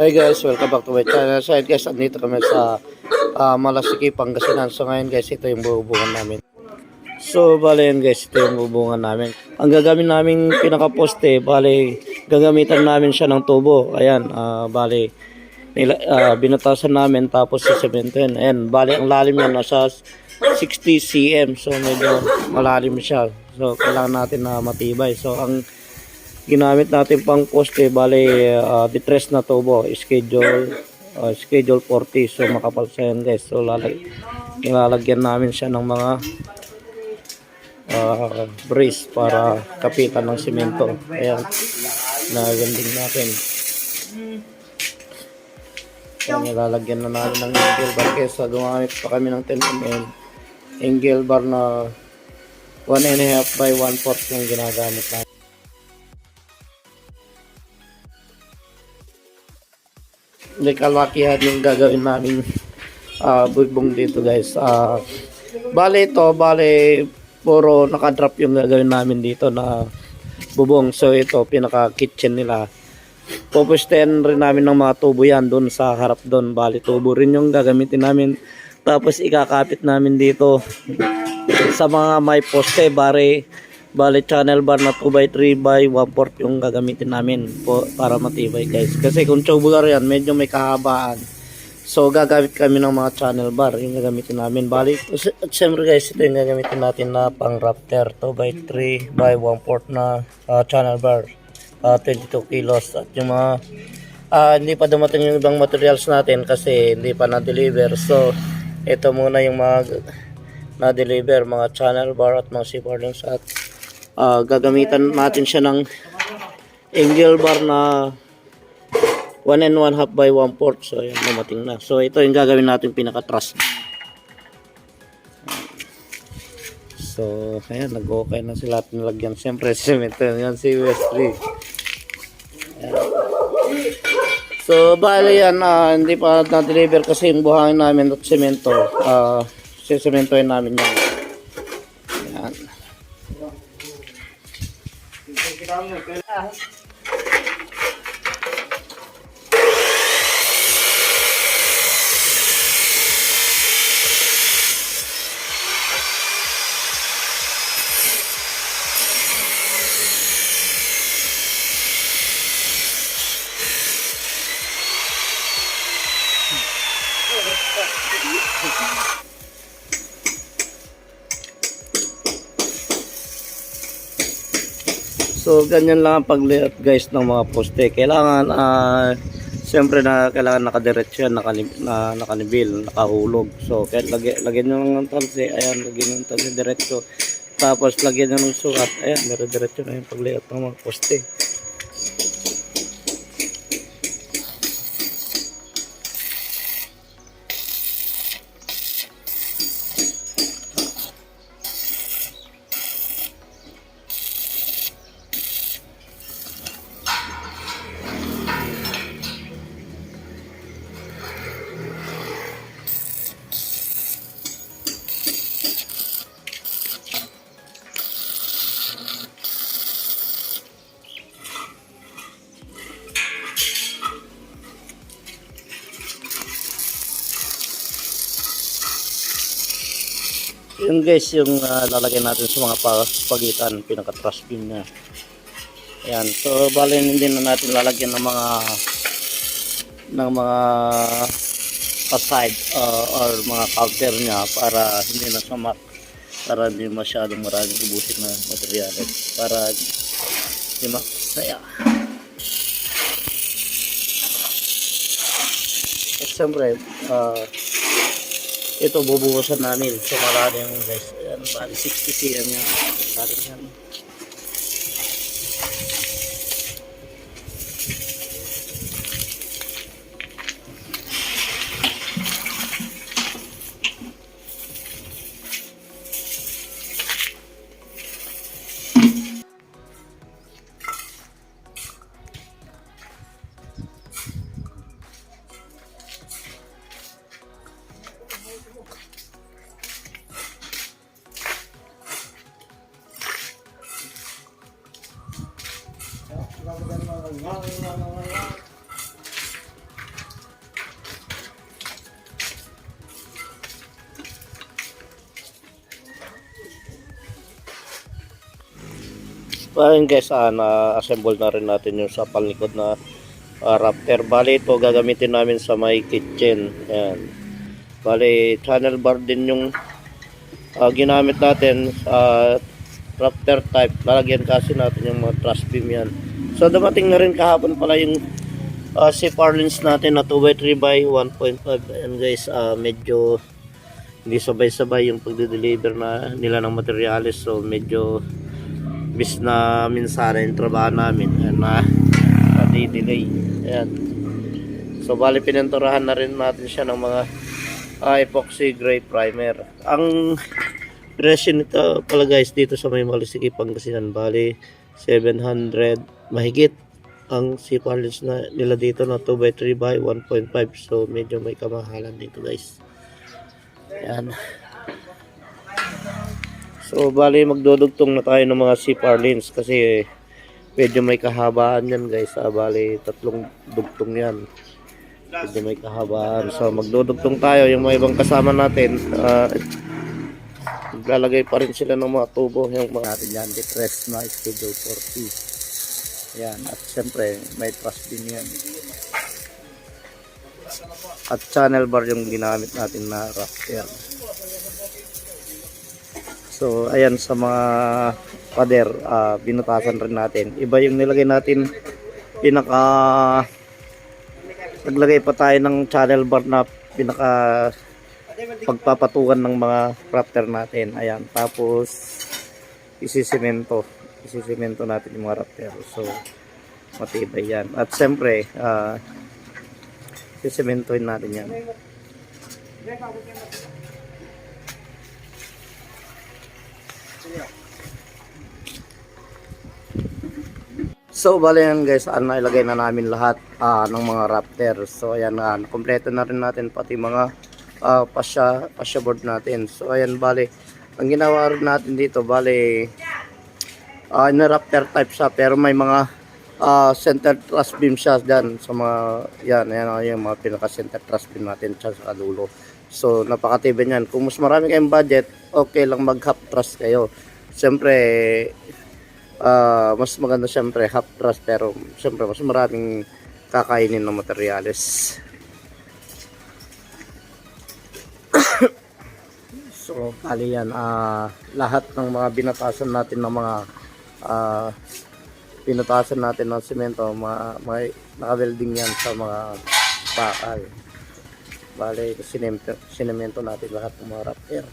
Hi guys, welcome back to my channel. So guys, andito kami sa Malasiki, Pangasinan. So ngayon guys, ito yung bubungan namin. So bale yan guys, ito yung bubungan namin. Ang gagamit namin pinaka-poste, bale gagamitan namin siya ng tubo. Ayan, bale binutasan namin tapos sisementohin. Ayan, bale ang lalim yan nasa 60 cm. So medyo malalim siya. So kailangan natin na matibay. So ang ginamit natin pang poste, bale distress na tubo, schedule 40. So makapal sa yan guys. So lalagyan namin siya ng mga brace para kapitan ng simento. Ayan, naganding natin. Ayan, nilalagyan na natin ng angle bar kesa gumamit pa kami ng 10 mm angle bar na 1.5 by 1/4 yung ginagamit natin. Hindi kalakihan yung gagawin namin bugbong dito guys. Bale puro nakadrop yung gagawin namin dito na bubong. So ito pinaka kitchen nila. Pupustayan rin namin ng mga tubo yan doon sa harap doon. Bale tubo rin yung gagamitin namin. Tapos ikakapit namin dito sa mga may poste. Bale channel bar na 2x3 by 1/4 yung gagamitin namin po para matibay guys. Kasi kung tubular yan, medyo may kahabaan. So gagamit kami ng mga channel bar yung gagamitin namin. Bale, at siyempre guys, ito yung gagamitin natin na pang rafter 2x3 by 1/4 na channel bar. 22 kilos. At yung mga hindi pa dumating yung ibang materials natin kasi hindi pa na-deliver. So ito muna yung mga na-deliver, mga channel bar at mga C-bar links. At gagamitan natin siya ng angle bar na 1.5 by 1/4. So ayan, dumating na. So ito yung gagawin natin pinaka-truss. So ayan, nag-okay na sila at nilagyan siyempre cement yan si Wesley. So bali yan, hindi pa na-deliver kasi yung buhangin namin at semento. Sisementohin namin yan. Ayan. So ganyan lang ang pag-layout guys ng mga poste. Kailangan siyempre na kailangan nakadiretso yan, nakanibil, nakahulog. So kahit lagyan nyo ng talse, ayan, lagyan nyo ng talse diretso. Tapos lagyan nyo ng sukat, ayan, diretso na yung pag-layout ng mga poste. Yung guys, yung lalagyan natin sa mga pagitan, pinaka-truss beam niya. Ayan, so bali hindi na natin lalagyan ng mga aside or mga counter niya para hindi na samak, para hindi masyadong maraming ubusin na materyales, para hindi masaya. At siyempre ito bubuhusan namin sa malalim guys. Ayan, bali 60 cm yan. Malalim yan. Ayun guys, na-assemble na rin natin yung sa palikod na Raptor. Bali ito gagamitin namin sa may kitchen. Ayan. Bali channel bar din yung ginamit natin sa Raptor type. Lalagyan kasi natin yung mga truss beam yan. So dumating na rin kahapon pala yung C-par lens natin na 2x3 by 1.5. Ayan guys, medyo hindi sabay-sabay yung pagde-deliver na nila ng materials. So medyo bis na minsan yung trabaho namin na delay. Ayan. So bali pininturahan na rin natin siya ng mga epoxy gray primer. Ang presyo nito pala guys dito sa may Malisiki, Pangasinan, bali 700 mahigit ang C-par lens na nila dito na 2x3 by 1.5. So medyo may kamahalan dito guys. Ayan. So bali magdudugtong na tayo ng mga C-par lens kasi medyo may kahabaan yan guys. Bali 3 dugtong yan. Medyo may kahabaan. So magdudugtong tayo. Yung mga ibang kasama natin maglalagay pa rin sila ng mga tubo. Yung mga natin yan, depress na schedule 40. Yan. At siyempre may truss din yan. At channel bar yung ginamit natin na Raptor. So ayan, sa mga pader binutasan rin natin. Iba yung nilagay natin naglagay pa tayo ng channel bar na pagpapatukan ng mga Raptor natin. Ayan, tapos isisemento natin yung mga Raptor. So matibay yan. At siyempre isisementohin natin yan. So bali yan guys, nailagay na namin lahat ng mga Raptor. So ayan, kompleto na rin natin pati mga pasya board natin. So ayan, bali ang ginawa rin natin dito, bali na Raptor type siya pero may mga center truss beam siya dyan sa mga yan, yung mga pinaka center truss beam natin siya sa dulo. So napakatibay niyan. Kung mas marami kayong budget, okay lang mag half truss kayo. Siyempre mas maganda siyempre half truss, pero siyempre mas maraming kakainin ng materyales. So bali yan, lahat ng mga binatasan natin ng mga pinatasan natin ng semento, may naka-welding yan sa mga bakal. Bali sinemento natin lahat ng mga Raptor.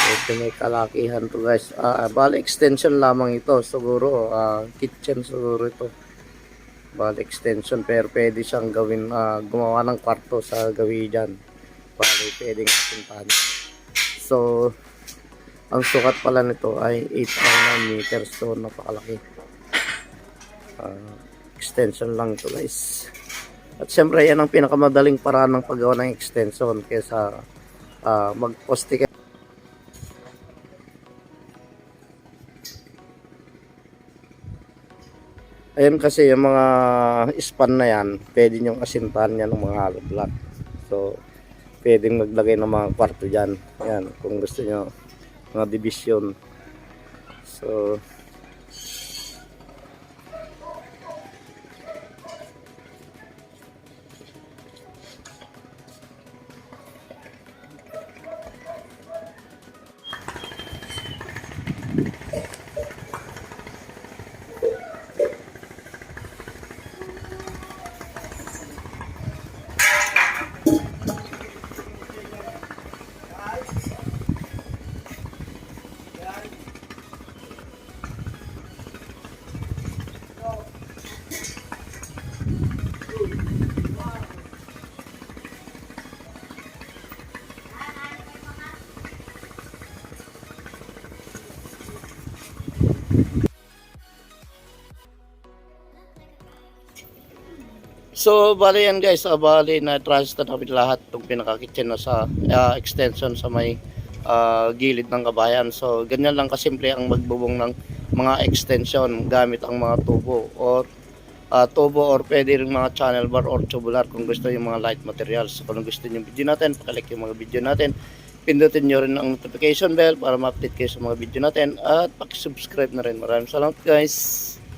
Ito may kalakihan to guys. Bali extension lamang ito siguro, kitchen siguro ito. Bali extension, pero pwede siyang gawin, gumawa ng kwarto sa gawin dyan. Bali pwedeng kasintahan. So ang sukat pala nito ay 8.9 meters. So napakalaki. Extension lang ito guys. At syempre yan ang pinakamadaling paraan ng paggawa ng extension kaysa magposte. Ayun kasi yung mga span na yan, pwede nyong asintahan yan ng mga hollow block. So pwedeng maglagay ng mga kwarto dyan. Ayan, kung gusto nyo mga division. So So bali yan guys, bali na transfer namin lahat itong pinaka-kitchen na sa extension sa may gilid ng kabayan. So ganyan lang kasimple ang magbubong ng mga extension gamit ang mga tubo or tubo or pwede rin mga channel bar or tubular kung gusto yung mga light materials. So, kung gusto yung video natin, pakalik yung mga video natin. Pindutin nyo rin ang notification bell para ma-update kayo sa mga video natin at pakisubscribe na rin. Maraming salamat guys.